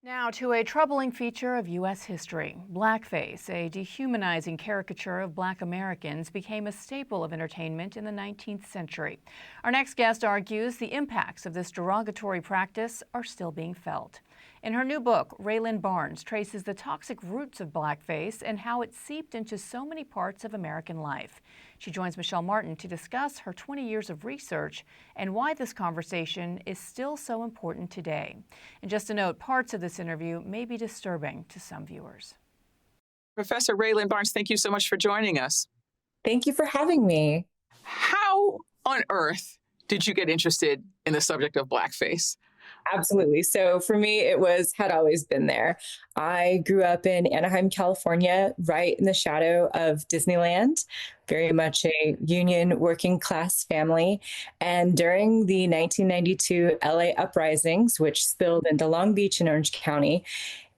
Now to a troubling feature of U.S. history. Blackface, a dehumanizing caricature of Black Americans, became a staple of entertainment in the 19th century. Our next guest argues the impacts of this derogatory practice are still being felt. In her new book, Rhae Lynn Barnes traces the toxic roots of blackface and how it seeped into so many parts of American life. She joins Michelle Martin to discuss her 20 years of research and why this conversation is still so important today. And just a note, parts of this interview may be disturbing to some viewers. Professor Rhae Lynn Barnes, thank you so much for joining us. Thank you for having me. How on earth did you get interested in the subject of blackface? Absolutely. So for me, had always been there. I grew up in Anaheim, California, right in the shadow of Disneyland, very much a union working class family. And during the 1992 LA uprisings, which spilled into Long Beach and Orange County,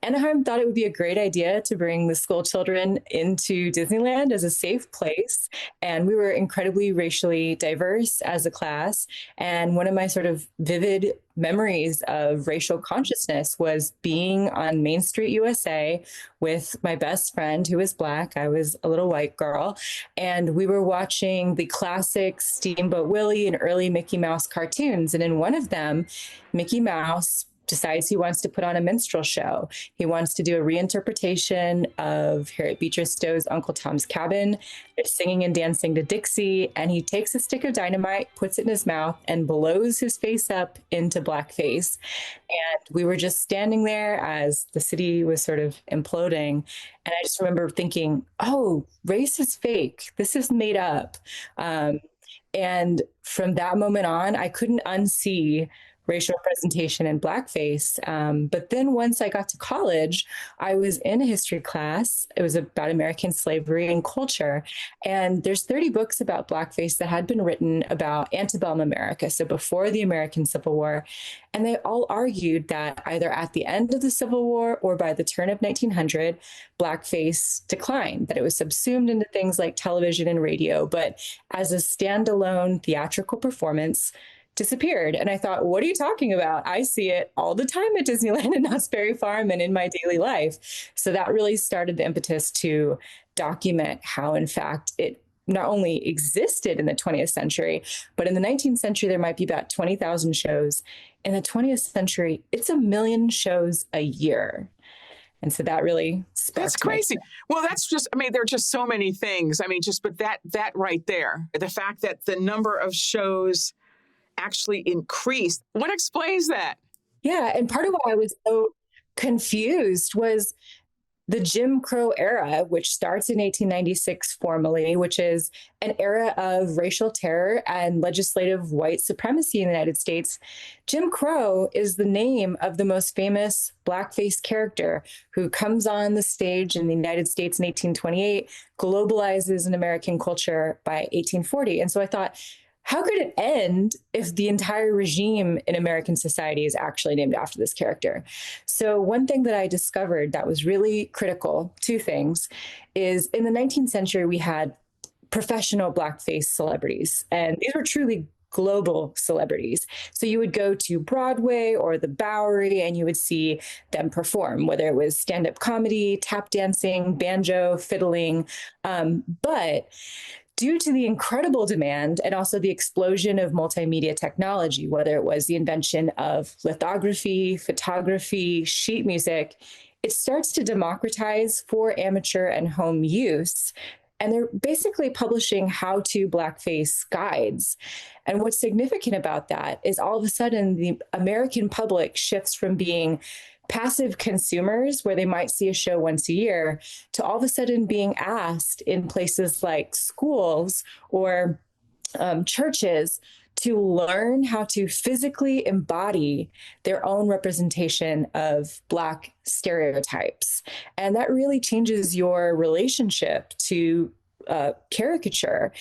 Anaheim thought it would be a great idea to bring the school children into Disneyland as a safe place. And we were incredibly racially diverse as a class. And one of my sort of vivid memories of racial consciousness was being on Main Street, USA with my best friend who was Black. I was a little white girl. And we were watching the classic Steamboat Willie and early Mickey Mouse cartoons. And in one of them, Mickey Mouse decides he wants to put on a minstrel show. He wants to do a reinterpretation of Harriet Beecher Stowe's Uncle Tom's Cabin. They're singing and dancing to Dixie, and he takes a stick of dynamite, puts it in his mouth, and blows his face up into blackface. And we were just standing there as the city was sort of imploding. And I just remember thinking, oh, race is fake. This is made up. And from that moment on, I couldn't unsee racial representation in blackface. But then once I got to college, I was in a history class. It was about American slavery and culture. And there's 30 books about blackface that had been written about antebellum America, so before the American Civil War. And they all argued that either at the end of the Civil War or by the turn of 1900, blackface declined, that it was subsumed into things like television and radio, but as a standalone theatrical performance, disappeared. And I thought, what are you talking about? I see it all the time at Disneyland and Knott's Berry Farm and in my daily life. So that really started the impetus to document how, in fact, it not only existed in the 20th century, but in the 19th century, there might be about 20,000 shows. In the 20th century, it's 1 million shows a year. And so that really sparked. That's crazy. Well, that's just, there are just so many things. But that right there, the fact that the number of shows actually increased. What explains that? Yeah. And part of why I was so confused was the Jim Crow era, which starts in 1896 formally, which is an era of racial terror and legislative white supremacy in the United States. Jim Crow is the name of the most famous blackface character who comes on the stage in the United States in 1828, globalizes in American culture by 1840. And so I thought, how could it end if the entire regime in American society is actually named after this character? So one thing that I discovered that was really critical, two things, is in the 19th century, we had professional blackface celebrities, and these were truly global celebrities. So you would go to Broadway or the Bowery and you would see them perform, whether it was stand-up comedy, tap dancing, banjo, fiddling, but due to the incredible demand and also the explosion of multimedia technology, whether it was the invention of lithography, photography, sheet music, it starts to democratize for amateur and home use. And they're basically publishing how-to blackface guides. And what's significant about that is all of a sudden the American public shifts from being passive consumers, where they might see a show once a year, to all of a sudden being asked in places like schools or churches to learn how to physically embody their own representation of Black stereotypes. And that really changes your relationship to caricature.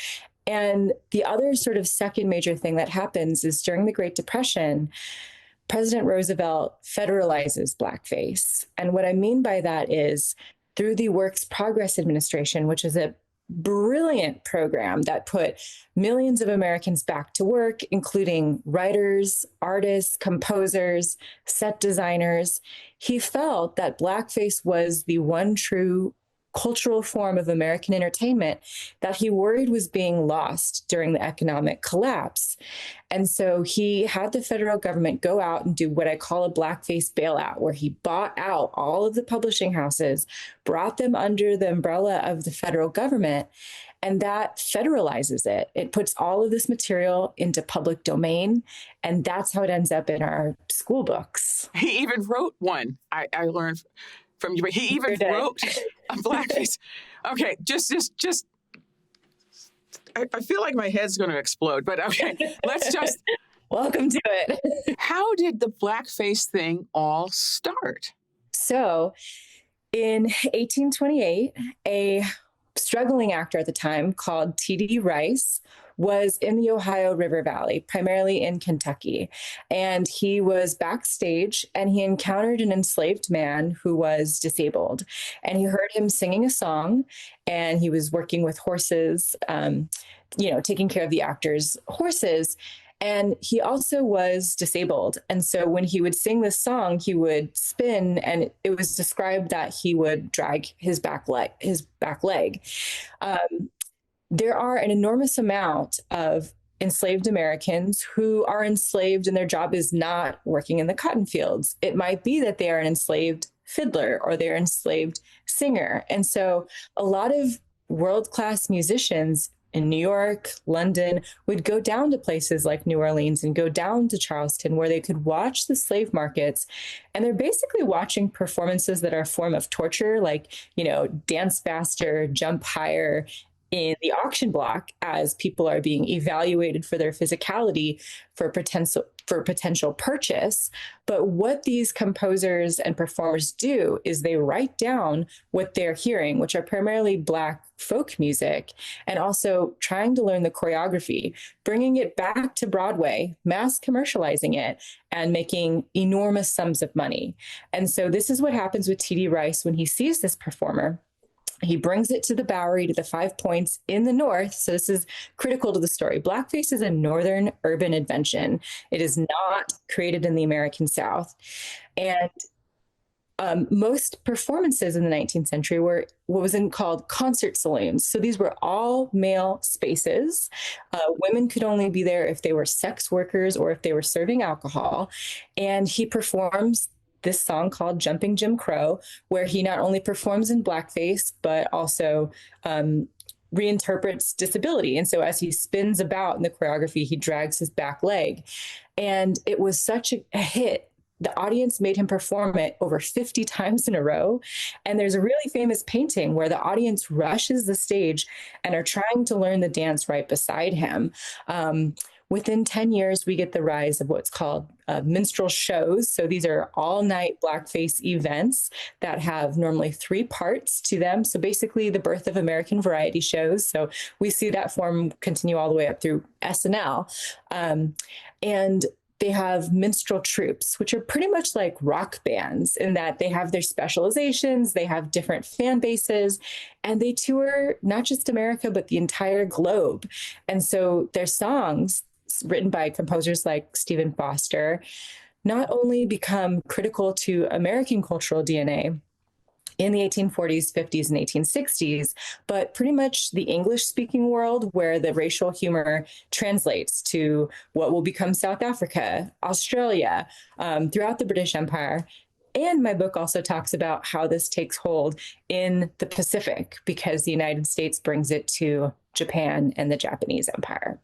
And the other sort of second major thing that happens is during the Great Depression, President Roosevelt federalizes blackface. And what I mean by that is through the Works Progress Administration, which is a brilliant program that put millions of Americans back to work, including writers, artists, composers, set designers. He felt that Blackface was the one true cultural form of American entertainment that he worried was being lost during the economic collapse. And so he had the federal government go out and do what I call a blackface bailout, where he bought out all of the publishing houses, brought them under the umbrella of the federal government, and that federalizes it. It puts all of this material into public domain, and that's how it ends up in our school books. He even wrote one. I learned from you. He even wrote a blackface. Okay, just. I feel like my head's going to explode, but okay, let's just. Welcome to it. How did the blackface thing all start? So, in 1828, a struggling actor at the time called T.D. Rice was in the Ohio River Valley, primarily in Kentucky. And he was backstage and he encountered an enslaved man who was disabled. And he heard him singing a song, and he was working with horses, taking care of the actor's horses. And he also was disabled. And so when he would sing this song, he would spin, and it was described that he would drag his back leg. There are an enormous amount of enslaved Americans who are enslaved and their job is not working in the cotton fields. It might be that they are an enslaved fiddler or they're an enslaved singer. And so a lot of world-class musicians in New York, London, would go down to places like New Orleans and go down to Charleston, where they could watch the slave markets. And they're basically watching performances that are a form of torture, like, dance faster, jump higher in the auction block as people are being evaluated for their physicality for potential purchase. But what these composers and performers do is they write down what they're hearing, which are primarily Black folk music, and also trying to learn the choreography, bringing it back to Broadway, mass commercializing it, and making enormous sums of money. And so this is what happens with T.D. Rice when he sees this performer. He brings it to the Bowery, to the 5 Points in the North. So this is critical to the story. Blackface is a Northern urban invention. It is not created in the American South. And most performances in the 19th century were what was called concert saloons. So these were all male spaces. Women could only be there if they were sex workers or if they were serving alcohol. And he performs this song called Jumping Jim Crow, where he not only performs in blackface, but also reinterprets disability. And so as he spins about in the choreography, he drags his back leg. And it was such a hit. The audience made him perform it over 50 times in a row. And there's a really famous painting where the audience rushes the stage and are trying to learn the dance right beside him. Within 10 years, we get the rise of what's called minstrel shows. So these are all-night blackface events that have normally 3 parts to them. So basically the birth of American variety shows. So we see that form continue all the way up through SNL. And they have minstrel troops, which are pretty much like rock bands in that they have their specializations, they have different fan bases, and they tour not just America, but the entire globe. And so their songs, written by composers like Stephen Foster, not only become critical to American cultural DNA in the 1840s, 50s, and 1860s, but pretty much the English-speaking world, where the racial humor translates to what will become South Africa, Australia, throughout the British Empire. And my book also talks about how this takes hold in the Pacific, because the United States brings it to Japan and the Japanese Empire.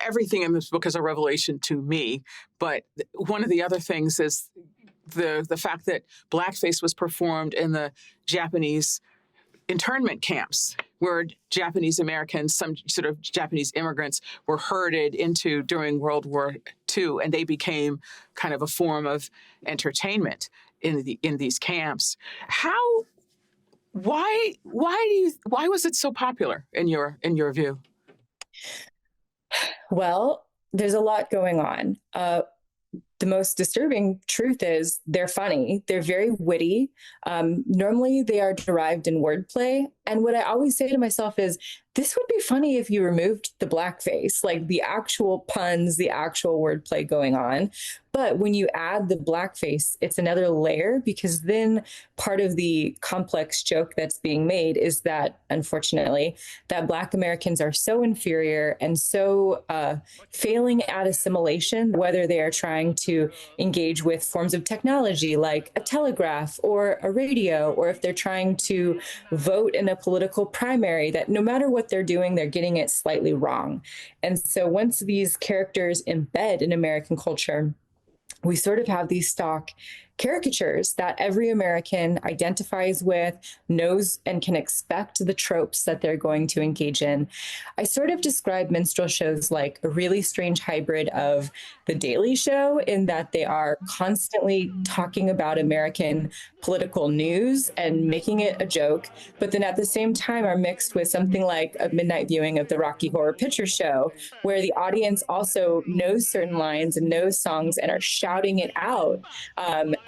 Everything in this book is a revelation to me, but one of the other things is the fact that blackface was performed in the Japanese internment camps, where Japanese Americans, some sort of Japanese immigrants, were herded into during World War II, and they became kind of a form of entertainment in these camps. Why was it so popular in your view? Well, there's a lot going on. the most disturbing truth is they're funny. They're very witty. Normally, they are derived in wordplay. And what I always say to myself is, this would be funny if you removed the blackface, like the actual puns, the actual wordplay going on. But when you add the blackface, it's another layer, because then part of the complex joke that's being made is that, unfortunately, that Black Americans are so inferior and so failing at assimilation, whether they are trying to engage with forms of technology like a telegraph or a radio, or if they're trying to vote in a political primary, that no matter what they're doing, they're getting it slightly wrong. And so once these characters embed in American culture, we sort of have these stock caricatures that every American identifies with, knows, and can expect the tropes that they're going to engage in. I sort of describe minstrel shows like a really strange hybrid of The Daily Show, in that they are constantly talking about American political news and making it a joke, but then at the same time are mixed with something like a midnight viewing of the Rocky Horror Picture Show, where the audience also knows certain lines and knows songs and are shouting it out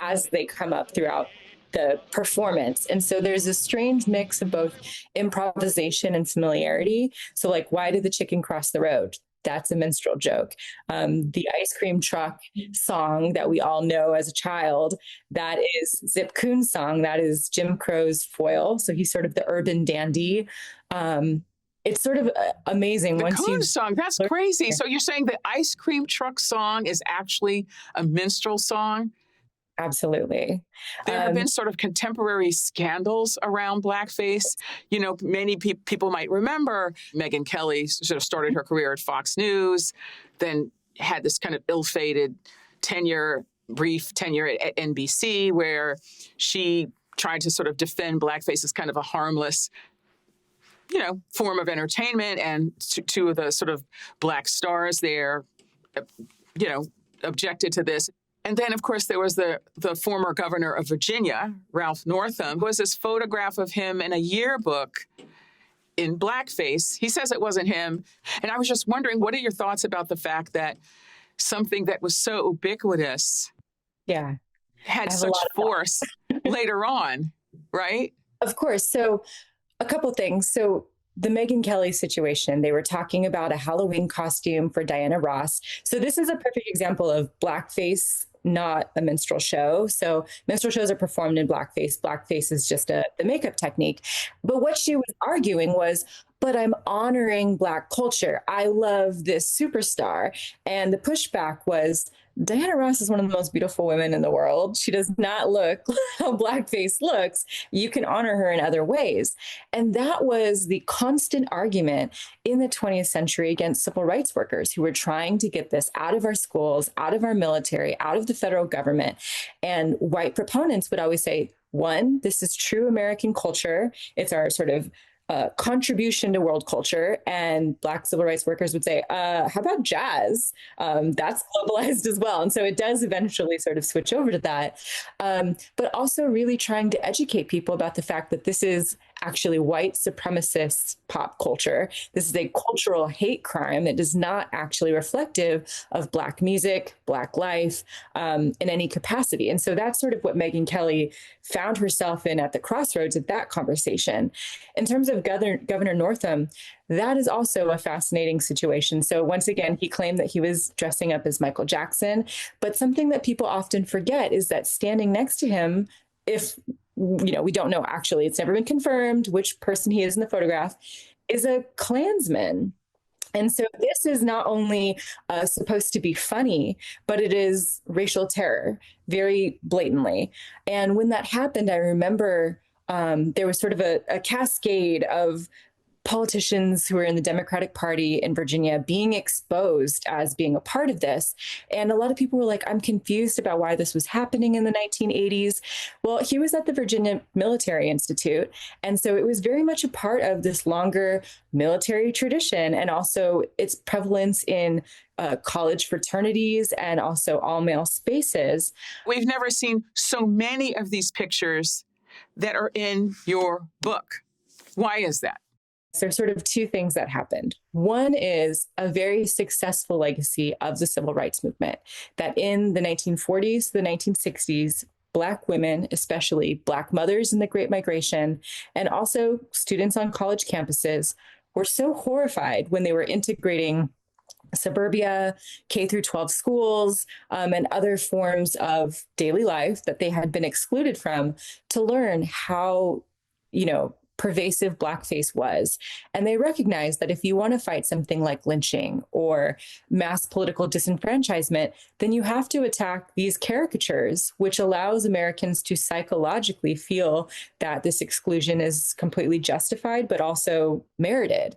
as they come up throughout the performance. And so there's a strange mix of both improvisation and familiarity. So like, why did the chicken cross the road? That's a minstrel joke. The ice cream truck song that we all know as a child, that is Zip Coon's song. That is Jim Crow's foil. So he's sort of the urban dandy. It's sort of amazing. The once Coon song, that's crazy. So you're saying the ice cream truck song is actually a minstrel song? Absolutely. There have been sort of contemporary scandals around blackface. You know, many people might remember Megyn Kelly sort of started her career at Fox News, then had this kind of ill-fated brief tenure at NBC, where she tried to sort of defend blackface as kind of a harmless, form of entertainment. And two of the sort of Black stars there, objected to this. And then, of course, there was the former governor of Virginia, Ralph Northam, who has this photograph of him in a yearbook in blackface. He says it wasn't him. And I was just wondering, what are your thoughts about the fact that something that was so ubiquitous had such force later on, right? Of course. So a couple things. So the Megyn Kelly situation, they were talking about a Halloween costume for Diana Ross. So this is a perfect example of blackface, not a minstrel show. So minstrel shows are performed in blackface. Blackface is just the makeup technique. But what she was arguing was, but I'm honoring Black culture. I love this superstar. And the pushback was, Diana Ross is one of the most beautiful women in the world. She does not look how blackface looks. You can honor her in other ways. And that was the constant argument in the 20th century against civil rights workers who were trying to get this out of our schools, out of our military, out of the federal government. And white proponents would always say, one, this is true American culture. It's our sort of contribution to world culture. And Black civil rights workers would say, how about jazz? That's globalized as well. And so it does eventually sort of switch over to that. But also really trying to educate people about the fact that this is actually white supremacist pop culture. This is a cultural hate crime that is not actually reflective of Black music, Black life, in any capacity. And so that's sort of what Megyn Kelly found herself in at the crossroads of that conversation. In terms of Governor Northam, that is also a fascinating situation. So once again, he claimed that he was dressing up as Michael Jackson, but something that people often forget is that standing next to him, if we don't know, actually, it's never been confirmed which person he is in the photograph, is a Klansman. And so this is not only supposed to be funny, but it is racial terror, very blatantly. And when that happened, I remember there was sort of a cascade of politicians who were in the Democratic Party in Virginia being exposed as being a part of this. And a lot of people were like, I'm confused about why this was happening in the 1980s. Well, he was at the Virginia Military Institute. And so it was very much a part of this longer military tradition, and also its prevalence in college fraternities and also all male spaces. We've never seen so many of these pictures that are in your book. Why is that? So there's sort of two things that happened. One is a very successful legacy of the civil rights movement, that in the 1940s, the 1960s, Black women, especially Black mothers in the Great Migration, and also students on college campuses, were so horrified when they were integrating suburbia, K through 12 schools, and other forms of daily life that they had been excluded from, to learn how, pervasive blackface was. And they recognized that if you want to fight something like lynching or mass political disenfranchisement, then you have to attack these caricatures, which allows Americans to psychologically feel that this exclusion is completely justified, but also merited.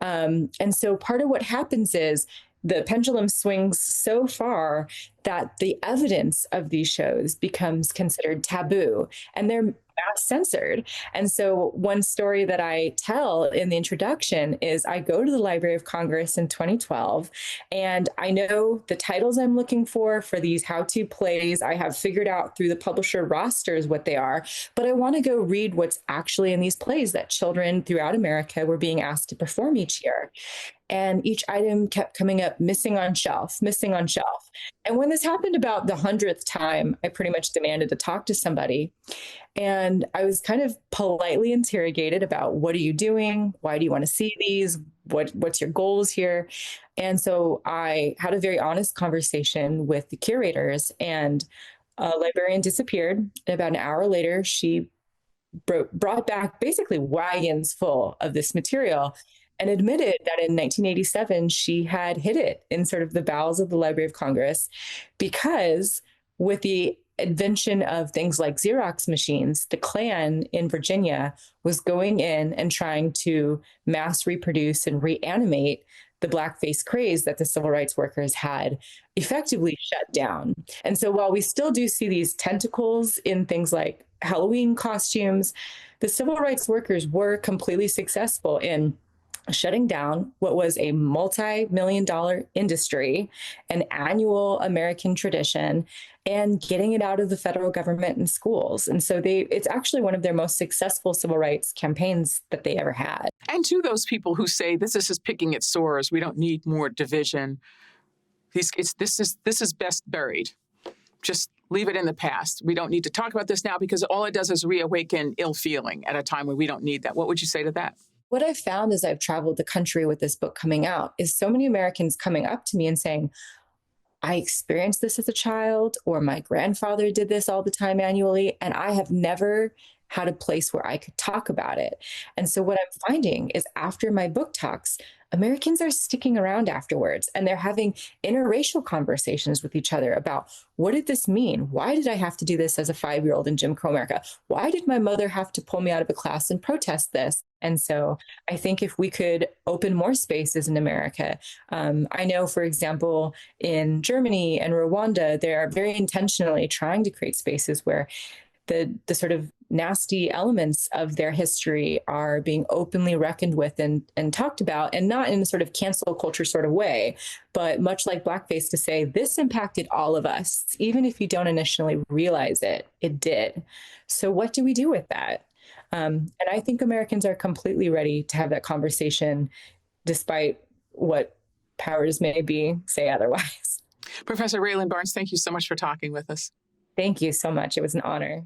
And so part of what happens is the pendulum swings so far that the evidence of these shows becomes considered taboo, and they're censored. And so one story that I tell in the introduction is I go to the Library of Congress in 2012, and I know the titles I'm looking for these how-to plays. I have figured out through the publisher rosters what they are, but I want to go read what's actually in these plays that children throughout America were being asked to perform each year. And each item kept coming up missing on shelf, missing on shelf. And when this happened about the 100th time, I pretty much demanded to talk to somebody. And I was kind of politely interrogated about, what are you doing? Why do you want to see these? What's your goals here? And so I had a very honest conversation with the curators, and a librarian disappeared. And about an hour later, she brought back basically wagons full of this material, and admitted that in 1987, she had hid it in sort of the bowels of the Library of Congress, because with the invention of things like Xerox machines, the Klan in Virginia was going in and trying to mass reproduce and reanimate the blackface craze that the civil rights workers had effectively shut down. And so while we still do see these tentacles in things like Halloween costumes, the civil rights workers were completely successful in shutting down what was a multi-million-dollar industry, an annual American tradition, and getting it out of the federal government and schools. And so it's actually one of their most successful civil rights campaigns that they ever had. And to those people who say this is just picking at sores, we don't need more division, this is best buried. Just leave it in the past. We don't need to talk about this now, because all it does is reawaken ill feeling at a time when we don't need that. What would you say to that? What I've found as I've traveled the country with this book coming out is so many Americans coming up to me and saying, I experienced this as a child, or my grandfather did this all the time annually, and I have never had a place where I could talk about it. And so what I'm finding is, after my book talks, Americans are sticking around afterwards, and they're having interracial conversations with each other about, what did this mean? Why did I have to do this as a 5-year-old in Jim Crow America? Why did my mother have to pull me out of a class and protest this? And so I think if we could open more spaces in America, I know, for example, in Germany and Rwanda, they are very intentionally trying to create spaces where the sort of nasty elements of their history are being openly reckoned with and talked about, and not in a sort of cancel culture sort of way, but much like blackface, to say this impacted all of us. Even if you don't initially realize it, it did. So what do we do with that? And I think Americans are completely ready to have that conversation, despite what powers may be say otherwise. Professor Rhae Lynn Barnes, thank you so much for talking with us. Thank you so much. It was an honor.